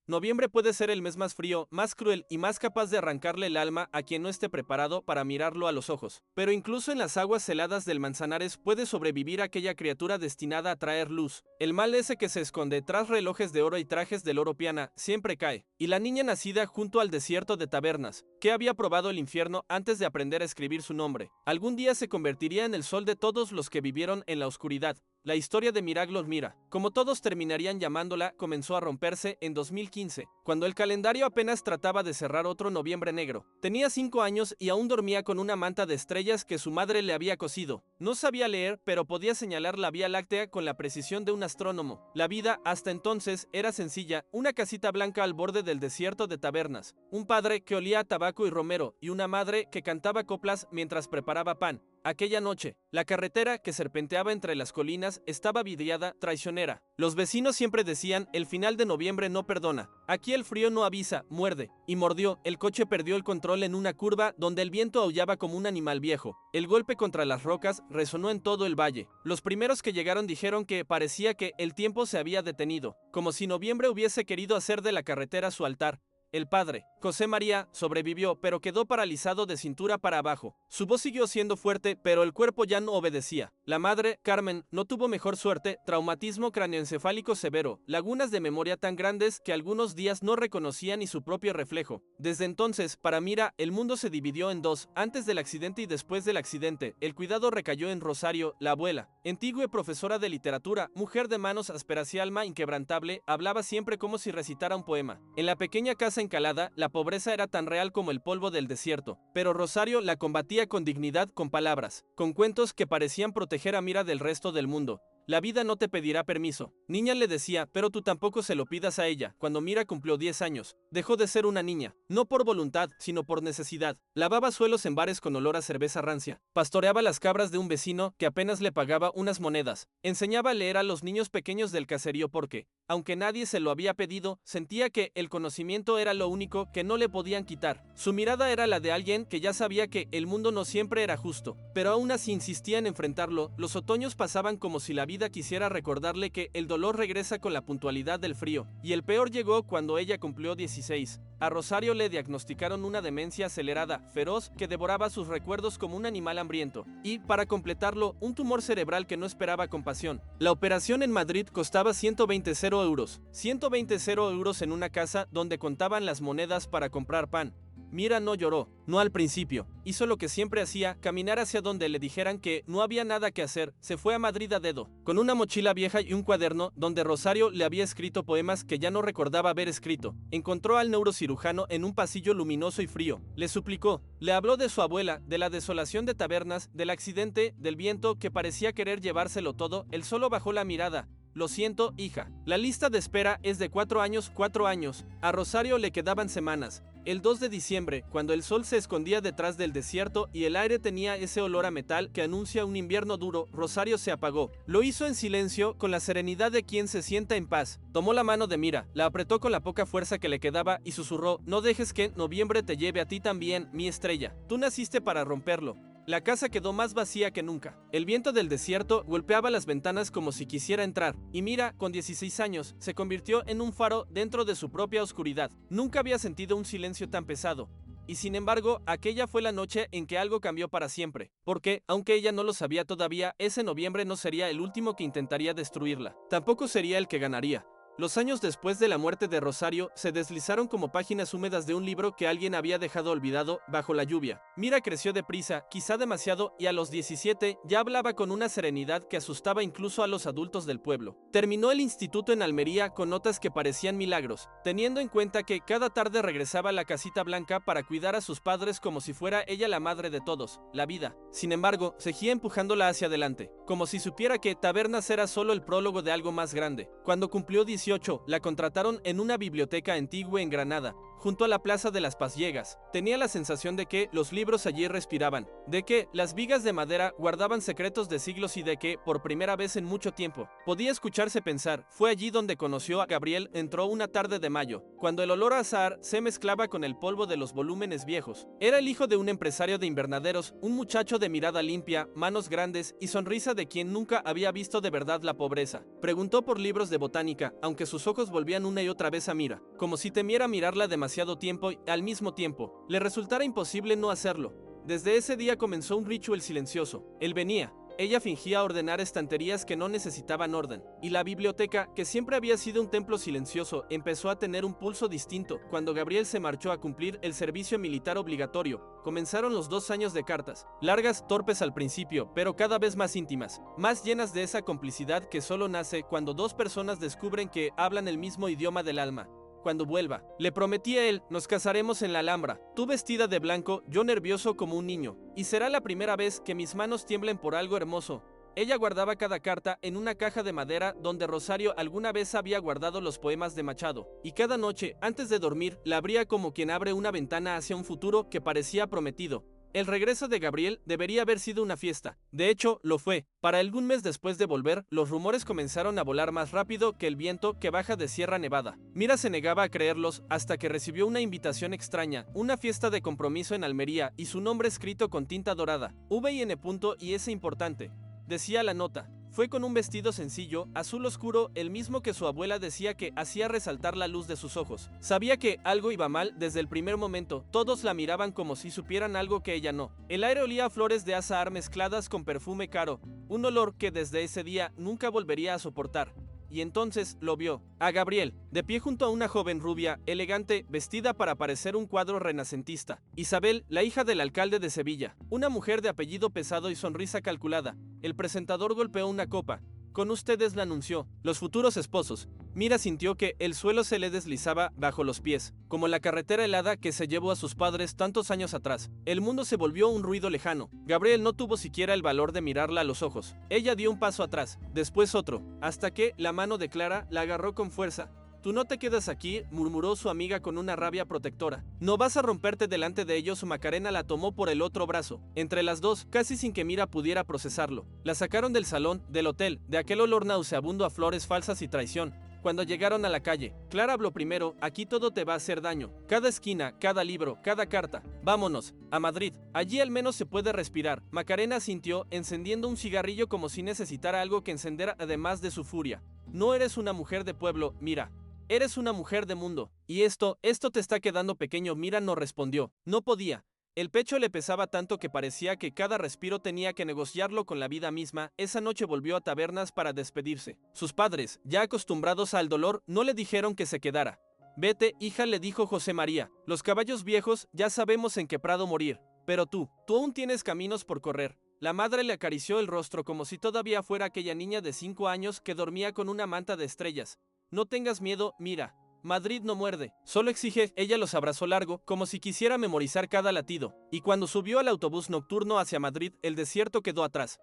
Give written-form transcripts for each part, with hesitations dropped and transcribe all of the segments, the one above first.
Noviembre puede ser el mes más frío, más cruel y más capaz de arrancarle el alma a quien no esté preparado para mirarlo a los ojos. Pero incluso en las aguas heladas del Manzanares puede sobrevivir aquella criatura destinada a traer luz. El mal ese que se esconde tras relojes de oro y trajes de oro piana siempre cae. Y la niña nacida junto al desierto de Tabernas, que había probado el infierno antes de aprender a escribir su nombre, algún día se convertiría en el sol de todos los que vivieron en la oscuridad. La historia de Milagros Mira, como todos terminarían llamándola, comenzó a romperse en 2015, cuando el calendario apenas trataba de cerrar otro noviembre negro. Tenía 5 años y aún dormía con una manta de estrellas que su madre le había cosido. No sabía leer, pero podía señalar la Vía Láctea con la precisión de un astrónomo. La vida, hasta entonces, era sencilla: una casita blanca al borde del desierto de Tabernas, un padre que olía a tabaco y romero, y una madre que cantaba coplas mientras preparaba pan. Aquella noche, la carretera que serpenteaba entre las colinas estaba vidriada, traicionera. Los vecinos siempre decían: el final de noviembre no perdona. Aquí el frío no avisa, muerde. Y mordió. El coche perdió el control en una curva donde el viento aullaba como un animal viejo. El golpe contra las rocas resonó en todo el valle. Los primeros que llegaron dijeron que parecía que el tiempo se había detenido, como si noviembre hubiese querido hacer de la carretera su altar. El padre, José María, sobrevivió, pero quedó paralizado de cintura para abajo. Su voz siguió siendo fuerte, pero el cuerpo ya no obedecía. La madre, Carmen, no tuvo mejor suerte: traumatismo cráneoencefálico severo, lagunas de memoria tan grandes que algunos días no reconocía ni su propio reflejo. Desde entonces, para Mira, el mundo se dividió en dos: antes del accidente y después del accidente. El cuidado recayó en Rosario, la abuela. Antigua profesora de literatura, mujer de manos ásperas y alma inquebrantable, hablaba siempre como si recitara un poema. En la pequeña casa encalada, la pobreza era tan real como el polvo del desierto, pero Rosario la combatía con dignidad, con palabras, con cuentos que parecían proteger a Mira del resto del mundo. La vida no te pedirá permiso. Niña, le decía, pero tú tampoco se lo pidas a ella. Cuando Mira cumplió 10 años, dejó de ser una niña, no por voluntad, sino por necesidad. Lavaba suelos en bares con olor a cerveza rancia, pastoreaba las cabras de un vecino que apenas le pagaba unas monedas, enseñaba a leer a los niños pequeños del caserío porque, aunque nadie se lo había pedido, sentía que el conocimiento era lo único que no le podían quitar. Su mirada era la de alguien que ya sabía que el mundo no siempre era justo, pero aún así insistía en enfrentarlo. Los otoños pasaban como si la vida quisiera recordarle que el dolor regresa con la puntualidad del frío, y el peor llegó cuando ella cumplió 16. A Rosario le diagnosticaron una demencia acelerada, feroz, que devoraba sus recuerdos como un animal hambriento, y, para completarlo, un tumor cerebral que no esperaba compasión. La operación en Madrid costaba 120 euros. 120 euros en una casa donde contaban las monedas para comprar pan. Mira no lloró, no al principio. Hizo lo que siempre hacía: caminar hacia donde le dijeran que no había nada que hacer. Se fue a Madrid a dedo, con una mochila vieja y un cuaderno donde Rosario le había escrito poemas que ya no recordaba haber escrito. Encontró al neurocirujano en un pasillo luminoso y frío. Le suplicó, le habló de su abuela, de la desolación de Tabernas, del accidente, del viento que parecía querer llevárselo todo. Él solo bajó la mirada. Lo siento, hija. La lista de espera es de 4 años, 4 años. A Rosario le quedaban semanas. El 2 de diciembre, cuando el sol se escondía detrás del desierto y el aire tenía ese olor a metal que anuncia un invierno duro, Rosario se apagó. Lo hizo en silencio, con la serenidad de quien se sienta en paz. Tomó la mano de Mira, la apretó con la poca fuerza que le quedaba y susurró: no dejes que noviembre te lleve a ti también, mi estrella. Tú naciste para romperlo. La casa quedó más vacía que nunca. El viento del desierto golpeaba las ventanas como si quisiera entrar, y Mira, con 16 años, se convirtió en un faro dentro de su propia oscuridad. Nunca había sentido un silencio tan pesado. Y sin embargo, aquella fue la noche en que algo cambió para siempre, porque, aunque ella no lo sabía todavía, ese noviembre no sería el último que intentaría destruirla. Tampoco sería el que ganaría. Los años después de la muerte de Rosario se deslizaron como páginas húmedas de un libro que alguien había dejado olvidado bajo la lluvia. Mira creció deprisa, quizá demasiado, y a los 17 ya hablaba con una serenidad que asustaba incluso a los adultos del pueblo. Terminó el instituto en Almería con notas que parecían milagros, teniendo en cuenta que cada tarde regresaba a la casita blanca para cuidar a sus padres como si fuera ella la madre de todos, la vida. Sin embargo, seguía empujándola hacia adelante, como si supiera que Tabernas era solo el prólogo de algo más grande. Cuando cumplió 18, la contrataron en una biblioteca antigua en Granada, junto a la Plaza de las Pazllegas. Tenía la sensación de que los libros allí respiraban, de que las vigas de madera guardaban secretos de siglos y de que, por primera vez en mucho tiempo, podía escucharse pensar. Fue allí donde conoció a Gabriel. Entró una tarde de mayo, cuando el olor a azahar se mezclaba con el polvo de los volúmenes viejos. Era el hijo de un empresario de invernaderos, un muchacho de mirada limpia, manos grandes y sonrisa de quien nunca había visto de verdad la pobreza. Preguntó por libros de botánica, aunque sus ojos volvían una y otra vez a Mira, como si temiera mirarla demasiado tiempo y, al mismo tiempo, le resultara imposible no hacerlo. Desde ese día comenzó un ritual silencioso. Él venía. Ella fingía ordenar estanterías que no necesitaban orden, y la biblioteca, que siempre había sido un templo silencioso, empezó a tener un pulso distinto. Cuando Gabriel se marchó a cumplir el servicio militar obligatorio, comenzaron los 2 años de cartas, largas, torpes al principio, pero cada vez más íntimas, más llenas de esa complicidad que solo nace cuando dos personas descubren que hablan el mismo idioma del alma. Cuando vuelva, le prometí a él, nos casaremos en la Alhambra, tú vestida de blanco, yo nervioso como un niño, y será la primera vez que mis manos tiemblen por algo hermoso. Ella guardaba cada carta en una caja de madera donde Rosario alguna vez había guardado los poemas de Machado, y cada noche, antes de dormir, la abría como quien abre una ventana hacia un futuro que parecía prometido. El regreso de Gabriel debería haber sido una fiesta. De hecho, lo fue. Para algún mes después de volver, los rumores comenzaron a volar más rápido que el viento que baja de Sierra Nevada. Mira se negaba a creerlos hasta que recibió una invitación extraña, una fiesta de compromiso en Almería y su nombre escrito con tinta dorada. VIN. Y S importante. Decía la nota. Fue con un vestido sencillo, azul oscuro, el mismo que su abuela decía que hacía resaltar la luz de sus ojos. Sabía que algo iba mal desde el primer momento, todos la miraban como si supieran algo que ella no. El aire olía a flores de azahar mezcladas con perfume caro, un olor que desde ese día nunca volvería a soportar. Y entonces lo vio, a Gabriel, de pie junto a una joven rubia, elegante, vestida para parecer un cuadro renacentista. Isabel, la hija del alcalde de Sevilla, una mujer de apellido pesado y sonrisa calculada. El presentador golpeó una copa. Con ustedes, la anunció, los futuros esposos. Mira sintió que el suelo se le deslizaba bajo los pies, como la carretera helada que se llevó a sus padres tantos años atrás. El mundo se volvió un ruido lejano. Gabriel no tuvo siquiera el valor de mirarla a los ojos. Ella dio un paso atrás, después otro, hasta que la mano de Clara la agarró con fuerza. Tú no te quedas aquí, murmuró su amiga con una rabia protectora. No vas a romperte delante de ellos. Macarena la tomó por el otro brazo. Entre las dos, casi sin que Mira pudiera procesarlo, la sacaron del salón, del hotel, de aquel olor nauseabundo a flores falsas y traición. Cuando llegaron a la calle, Clara habló primero, aquí todo te va a hacer daño. Cada esquina, cada libro, cada carta. Vámonos, a Madrid. Allí al menos se puede respirar. Macarena asintió, encendiendo un cigarrillo como si necesitara algo que encender además de su furia. No eres una mujer de pueblo, Mira. Eres una mujer de mundo. Y esto te está quedando pequeño. Mira no respondió. No podía. El pecho le pesaba tanto que parecía que cada respiro tenía que negociarlo con la vida misma. Esa noche volvió a Tabernas para despedirse. Sus padres, ya acostumbrados al dolor, no le dijeron que se quedara. Vete, hija, le dijo José María. Los caballos viejos ya sabemos en qué prado morir. Pero tú aún tienes caminos por correr. La madre le acarició el rostro como si todavía fuera aquella niña de 5 años que dormía con una manta de estrellas. No tengas miedo, Mira. Madrid no muerde, solo exige. Ella los abrazó largo, como si quisiera memorizar cada latido, y cuando subió al autobús nocturno hacia Madrid, el desierto quedó atrás,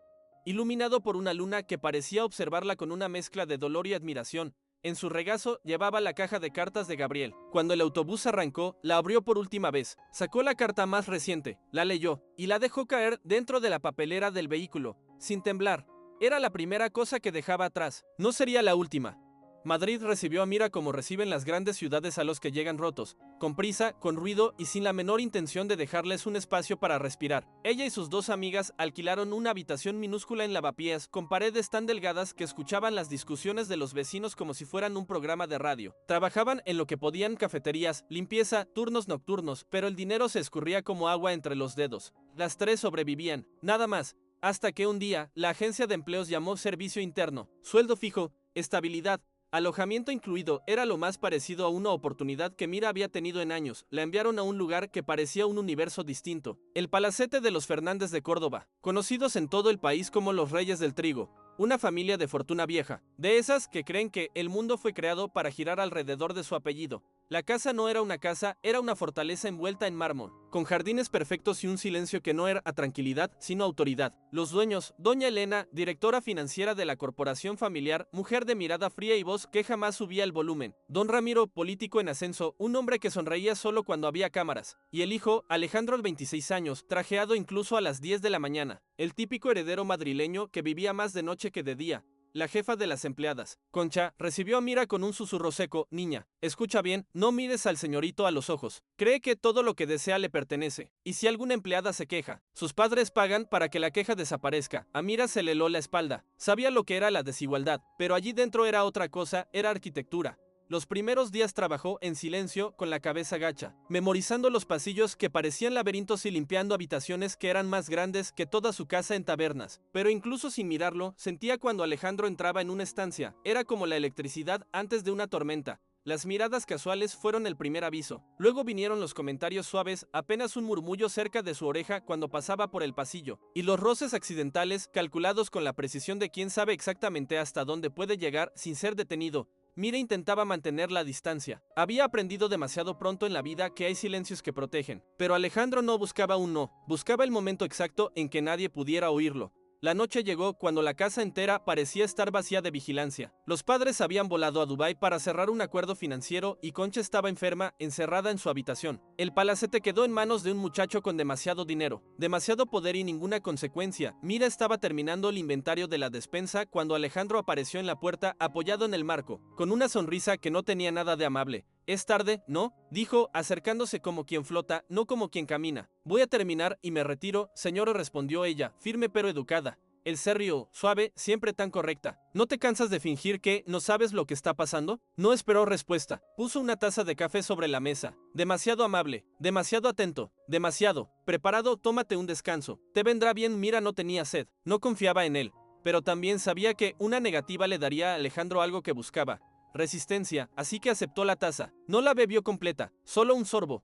iluminado por una luna que parecía observarla con una mezcla de dolor y admiración. En su regazo llevaba la caja de cartas de Gabriel. Cuando el autobús arrancó, la abrió por última vez, sacó la carta más reciente, la leyó, y la dejó caer dentro de la papelera del vehículo, sin temblar. Era la primera cosa que dejaba atrás, no sería la última. Madrid recibió a Mira como reciben las grandes ciudades a los que llegan rotos, con prisa, con ruido y sin la menor intención de dejarles un espacio para respirar. Ella y sus 2 amigas alquilaron una habitación minúscula en Lavapiés, con paredes tan delgadas que escuchaban las discusiones de los vecinos como si fueran un programa de radio. Trabajaban en lo que podían: cafeterías, limpieza, turnos nocturnos, pero el dinero se escurría como agua entre los dedos. Las 3 sobrevivían, nada más, hasta que un día, la agencia de empleos llamó servicio interno, sueldo fijo, estabilidad, alojamiento incluido. Era lo más parecido a una oportunidad que Mira había tenido en años. La enviaron a un lugar que parecía un universo distinto, el palacete de los Fernández de Córdoba, conocidos en todo el país como los Reyes del Trigo, una familia de fortuna vieja, de esas que creen que el mundo fue creado para girar alrededor de su apellido. La casa no era una casa, era una fortaleza envuelta en mármol, con jardines perfectos y un silencio que no era tranquilidad, sino autoridad. Los dueños, doña Elena, directora financiera de la corporación familiar, mujer de mirada fría y voz que jamás subía el volumen. Don Ramiro, político en ascenso, un hombre que sonreía solo cuando había cámaras. Y el hijo, Alejandro, de 26 años, trajeado incluso a las 10 de la mañana. El típico heredero madrileño que vivía más de noche que de día. la jefa de las empleadas. Concha recibió a Mira con un susurro seco. Niña, escucha bien, no mires al señorito a los ojos. Cree que todo lo que desea le pertenece. Y si alguna empleada se queja, sus padres pagan para que la queja desaparezca. A Mira se le heló la espalda. Sabía lo que era la desigualdad, pero allí dentro era otra cosa, era arquitectura. Los primeros días trabajó en silencio, con la cabeza gacha, memorizando los pasillos que parecían laberintos y limpiando habitaciones que eran más grandes que toda su casa en tabernas. Pero incluso sin mirarlo, sentía cuando Alejandro entraba en una estancia. Era como la electricidad antes de una tormenta. Las miradas casuales fueron el primer aviso. Luego vinieron los comentarios suaves, apenas un murmullo cerca de su oreja cuando pasaba por el pasillo, y los roces accidentales, calculados con la precisión de quien sabe exactamente hasta dónde puede llegar sin ser detenido. Mira intentaba mantener la distancia. Había aprendido demasiado pronto en la vida que hay silencios que protegen. Pero Alejandro no buscaba un no, buscaba el momento exacto en que nadie pudiera oírlo. La noche llegó cuando la casa entera parecía estar vacía de vigilancia. Los padres habían volado a Dubái para cerrar un acuerdo financiero y Concha estaba enferma, encerrada en su habitación. El palacete quedó en manos de un muchacho con demasiado dinero, demasiado poder y ninguna consecuencia. Mira estaba terminando el inventario de la despensa cuando Alejandro apareció en la puerta apoyado en el marco, con una sonrisa que no tenía nada de amable. «¿Es tarde, no?», dijo, acercándose como quien flota, no como quien camina. «Voy a terminar y me retiro, señor», respondió ella, firme pero educada. El serio, suave, siempre tan correcta. ¿No te cansas de fingir que no sabes lo que está pasando? No esperó respuesta. Puso una taza de café sobre la mesa. Demasiado amable, demasiado atento, demasiado. Preparado, tómate un descanso. Te vendrá bien. Mira no tenía sed. No confiaba en él. Pero también sabía que una negativa le daría a Alejandro algo que buscaba. Resistencia, así que aceptó la taza. No la bebió completa, solo un sorbo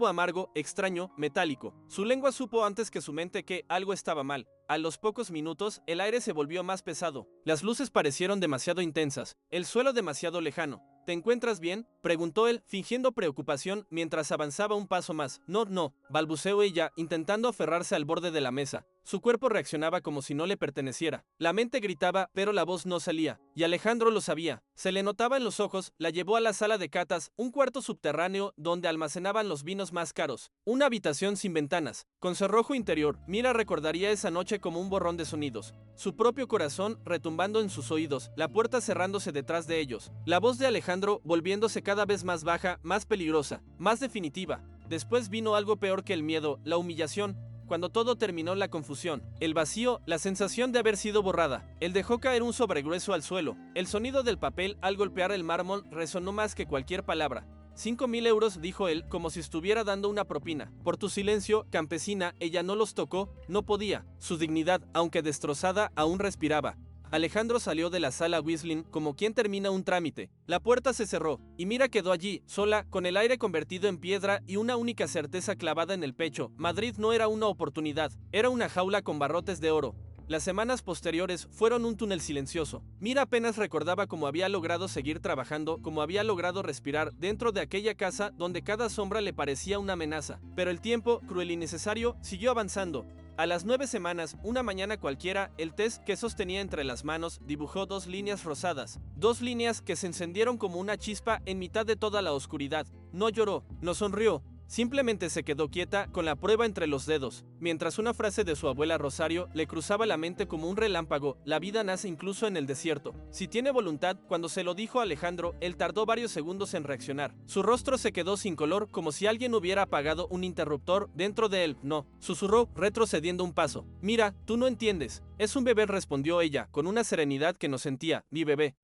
amargo, extraño, metálico. Su lengua supo antes que su mente que algo estaba mal. A los pocos minutos, el aire se volvió más pesado. Las luces parecieron demasiado intensas, el suelo demasiado lejano. ¿Te encuentras bien?, preguntó él, fingiendo preocupación mientras avanzaba un paso más. No, balbuceó ella, intentando aferrarse al borde de la mesa. Su cuerpo reaccionaba como si no le perteneciera. La mente gritaba, pero la voz no salía. Y Alejandro lo sabía. Se le notaba en los ojos. La llevó a la sala de catas, un cuarto subterráneo donde almacenaban los vinos más caros. Una habitación sin ventanas, con cerrojo interior. Mira recordaría esa noche como un borrón de sonidos. Su propio corazón retumbando en sus oídos, la puerta cerrándose detrás de ellos. La voz de Alejandro volviéndose cada vez más baja, más peligrosa, más definitiva. Después vino algo peor que el miedo, la humillación. Cuando todo terminó, la confusión, el vacío, la sensación de haber sido borrada. Él dejó caer un sobregrueso al suelo. El sonido del papel al golpear el mármol resonó más que cualquier palabra. 5.000 euros, dijo él, como si estuviera dando una propina. Por tu silencio, campesina. Ella no los tocó, no podía. Su dignidad, aunque destrozada, aún respiraba. Alejandro salió de la sala whistling como quien termina un trámite. La puerta se cerró, y Mira quedó allí, sola, con el aire convertido en piedra y una única certeza clavada en el pecho. Madrid no era una oportunidad, era una jaula con barrotes de oro. Las semanas posteriores fueron un túnel silencioso. Mira apenas recordaba cómo había logrado seguir trabajando, cómo había logrado respirar dentro de aquella casa donde cada sombra le parecía una amenaza. Pero el tiempo, cruel y necesario, siguió avanzando. A las 9 semanas, una mañana cualquiera, el test que sostenía entre las manos dibujó 2 líneas rosadas. 2 líneas que se encendieron como una chispa en mitad de toda la oscuridad. No lloró, no sonrió. Simplemente se quedó quieta con la prueba entre los dedos, mientras una frase de su abuela Rosario le cruzaba la mente como un relámpago. La vida nace incluso en el desierto. Si tiene voluntad. Cuando se lo dijo a Alejandro, él tardó varios segundos en reaccionar. Su rostro se quedó sin color, como si alguien hubiera apagado un interruptor dentro de él. No, susurró, retrocediendo un paso. Mira, tú no entiendes. Es un bebé, respondió ella, con una serenidad que no sentía. Mi bebé.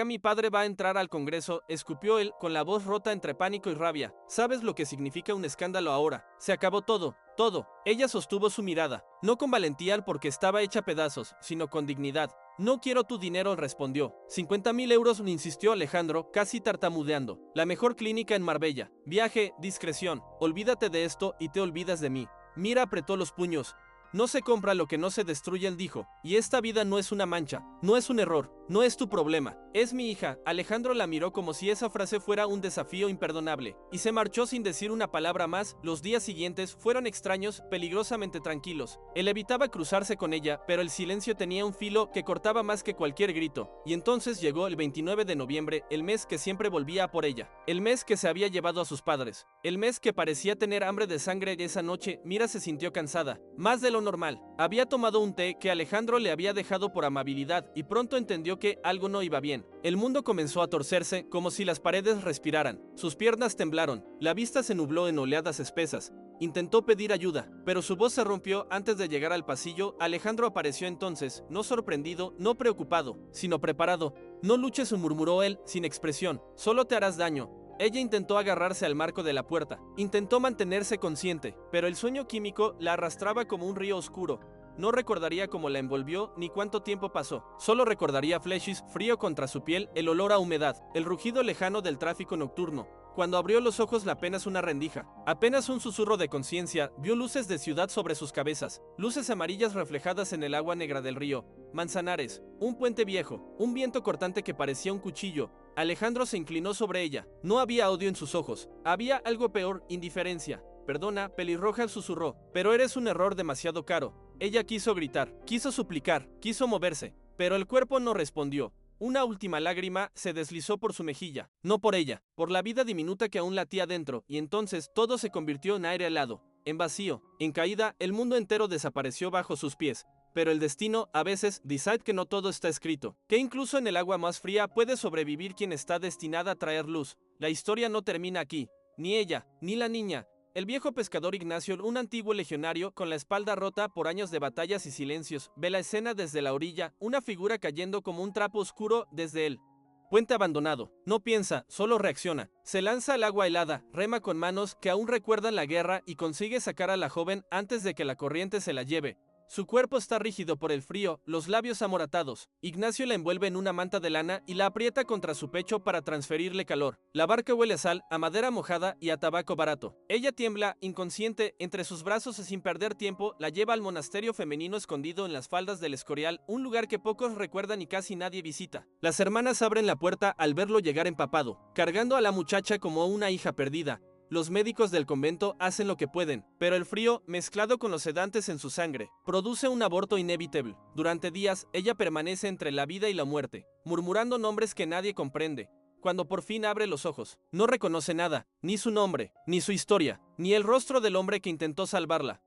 Mi padre va a entrar al Congreso, escupió él, con la voz rota entre pánico y rabia. ¿Sabes lo que significa un escándalo ahora? Se acabó todo. Todo. Ella sostuvo su mirada, no con valentía porque estaba hecha pedazos, sino con dignidad. No quiero tu dinero, respondió. 50.000 euros, insistió Alejandro, casi tartamudeando. La mejor clínica en Marbella. Viaje, discreción. Olvídate de esto y te olvidas de mí. Mira apretó los puños. No se compra lo que no se destruye, él dijo. Y esta vida no es una mancha, no es un error, no es tu problema. Es mi hija. Alejandro la miró como si esa frase fuera un desafío imperdonable, y se marchó sin decir una palabra más. Los días siguientes fueron extraños, peligrosamente tranquilos. Él evitaba cruzarse con ella, pero el silencio tenía un filo que cortaba más que cualquier grito. Y entonces llegó el 29 de noviembre, el mes que siempre volvía a por ella. El mes que se había llevado a sus padres. El mes que parecía tener hambre de sangre. Esa noche, Mira se sintió cansada, más de lo normal. Había tomado un té que Alejandro le había dejado por amabilidad, y pronto entendió que algo no iba bien. El mundo comenzó a torcerse como si las paredes respiraran. Sus piernas temblaron, la vista se nubló en oleadas espesas. Intentó pedir ayuda, pero su voz se rompió antes de llegar al pasillo. Alejandro apareció entonces, no sorprendido, no preocupado, sino preparado. No luches, murmuró él, sin expresión, solo te harás daño. Ella intentó agarrarse al marco de la puerta, intentó mantenerse consciente, pero el sueño químico la arrastraba como un río oscuro. No recordaría cómo la envolvió ni cuánto tiempo pasó, solo recordaría flechas frío contra su piel, el olor a humedad, el rugido lejano del tráfico nocturno. Cuando abrió los ojos apenas una rendija, apenas un susurro de conciencia, vio luces de ciudad sobre sus cabezas, luces amarillas reflejadas en el agua negra del río, manzanares, un puente viejo, un viento cortante que parecía un cuchillo. Alejandro se inclinó sobre ella, no había odio en sus ojos, había algo peor, indiferencia. Perdona, pelirroja, susurró, pero eres un error demasiado caro. Ella quiso gritar, quiso suplicar, quiso moverse, pero el cuerpo no respondió. Una última lágrima se deslizó por su mejilla, no por ella, por la vida diminuta que aún latía dentro, y entonces todo se convirtió en aire helado, en vacío, en caída, el mundo entero desapareció bajo sus pies. Pero el destino, a veces, dice que no todo está escrito, que incluso en el agua más fría puede sobrevivir quien está destinada a traer luz. La historia no termina aquí, ni ella, ni la niña. El viejo pescador Ignacio, un antiguo legionario con la espalda rota por años de batallas y silencios, ve la escena desde la orilla, una figura cayendo como un trapo oscuro desde el puente abandonado. No piensa, solo reacciona. Se lanza al agua helada, rema con manos que aún recuerdan la guerra y consigue sacar a la joven antes de que la corriente se la lleve. Su cuerpo está rígido por el frío, los labios amoratados. Ignacio la envuelve en una manta de lana y la aprieta contra su pecho para transferirle calor. La barca huele a sal, a madera mojada y a tabaco barato. Ella tiembla, inconsciente, entre sus brazos y sin perder tiempo, la lleva al monasterio femenino escondido en las faldas del Escorial, un lugar que pocos recuerdan y casi nadie visita. Las hermanas abren la puerta al verlo llegar empapado, cargando a la muchacha como una hija perdida. Los médicos del convento hacen lo que pueden, pero el frío, mezclado con los sedantes en su sangre, produce un aborto inevitable. Durante días, ella permanece entre la vida y la muerte, murmurando nombres que nadie comprende. Cuando por fin abre los ojos, no reconoce nada, ni su nombre, ni su historia, ni el rostro del hombre que intentó salvarla.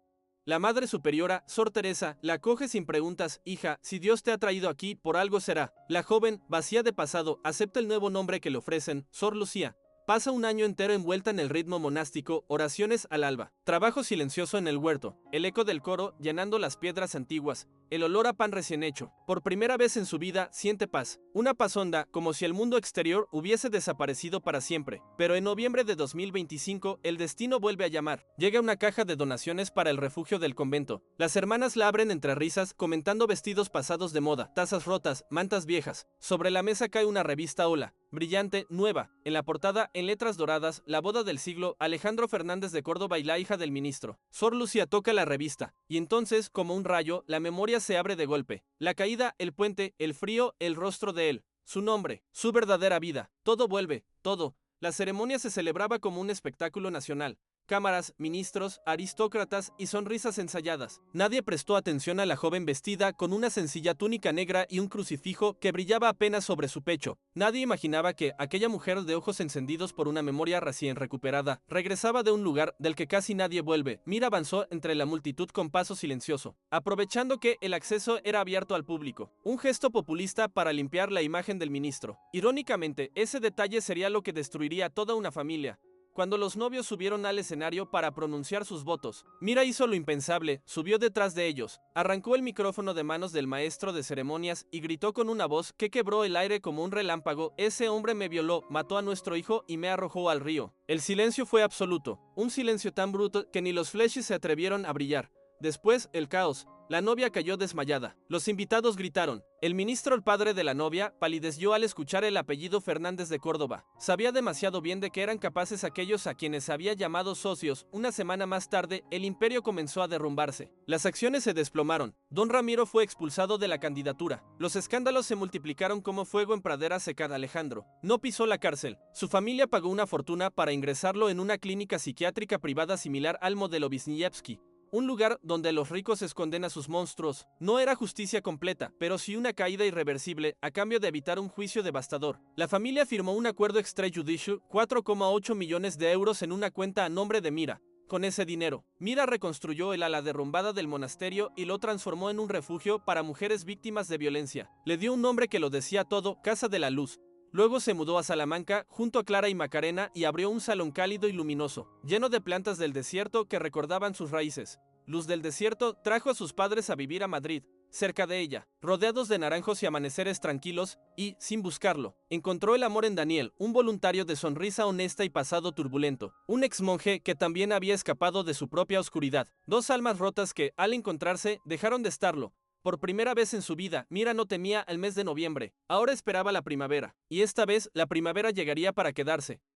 La Madre Superiora, Sor Teresa, la acoge sin preguntas. Hija, si Dios te ha traído aquí, por algo será. La joven, vacía de pasado, acepta el nuevo nombre que le ofrecen, Sor Lucía. Pasa un año entero envuelta en el ritmo monástico, oraciones al alba, trabajo silencioso en el huerto, el eco del coro llenando las piedras antiguas, el olor a pan recién hecho. Por primera vez en su vida siente paz, una paz honda, como si el mundo exterior hubiese desaparecido para siempre. Pero en noviembre de 2025, el destino vuelve a llamar. Llega una caja de donaciones para el refugio del convento. Las hermanas la abren entre risas, comentando vestidos pasados de moda, tazas rotas, mantas viejas. Sobre la mesa cae una revista Hola, brillante, nueva. En la portada, en letras doradas, la boda del siglo, Alejandro Fernández de Córdoba y la hija del ministro. Sor Lucía toca la revista, y entonces, como un rayo, la memoria se abre de golpe. La caída, el puente, el frío, el rostro de él. Su nombre, su verdadera vida. Todo vuelve, todo. La ceremonia se celebraba como un espectáculo nacional. Cámaras, ministros, aristócratas y sonrisas ensayadas. Nadie prestó atención a la joven vestida con una sencilla túnica negra y un crucifijo que brillaba apenas sobre su pecho. Nadie imaginaba que aquella mujer de ojos encendidos por una memoria recién recuperada regresaba de un lugar del que casi nadie vuelve. Mira avanzó entre la multitud con paso silencioso, aprovechando que el acceso era abierto al público. Un gesto populista para limpiar la imagen del ministro. Irónicamente, ese detalle sería lo que destruiría a toda una familia. Cuando los novios subieron al escenario para pronunciar sus votos, Mira hizo lo impensable, subió detrás de ellos, arrancó el micrófono de manos del maestro de ceremonias y gritó con una voz que quebró el aire como un relámpago: ese hombre me violó, mató a nuestro hijo y me arrojó al río. El silencio fue absoluto, un silencio tan bruto que ni los flashes se atrevieron a brillar. Después, el caos. La novia cayó desmayada. Los invitados gritaron. El ministro, el padre de la novia, palideció al escuchar el apellido Fernández de Córdoba. Sabía demasiado bien de qué eran capaces aquellos a quienes había llamado socios. Una semana más tarde, el imperio comenzó a derrumbarse. Las acciones se desplomaron. Don Ramiro fue expulsado de la candidatura. Los escándalos se multiplicaron como fuego en pradera seca. Alejandro no pisó la cárcel. Su familia pagó una fortuna para ingresarlo en una clínica psiquiátrica privada similar al modelo Wisniewski. Un lugar donde los ricos esconden a sus monstruos. No era justicia completa, pero sí una caída irreversible a cambio de evitar un juicio devastador. La familia firmó un acuerdo extrajudicial, 4,8 millones de euros en una cuenta a nombre de Mira, con ese dinero. Mira reconstruyó el ala derrumbada del monasterio y lo transformó en un refugio para mujeres víctimas de violencia. Le dio un nombre que lo decía todo, Casa de la Luz. Luego se mudó a Salamanca, junto a Clara y Macarena, y abrió un salón cálido y luminoso, lleno de plantas del desierto que recordaban sus raíces. Luz del Desierto trajo a sus padres a vivir a Madrid, cerca de ella, rodeados de naranjos y amaneceres tranquilos, y, sin buscarlo, encontró el amor en Daniel, un voluntario de sonrisa honesta y pasado turbulento, un ex monje que también había escapado de su propia oscuridad. Dos almas rotas que, al encontrarse, dejaron de estarlo. Por primera vez en su vida, Mira no temía el mes de noviembre, ahora esperaba la primavera, y esta vez la primavera llegaría para quedarse.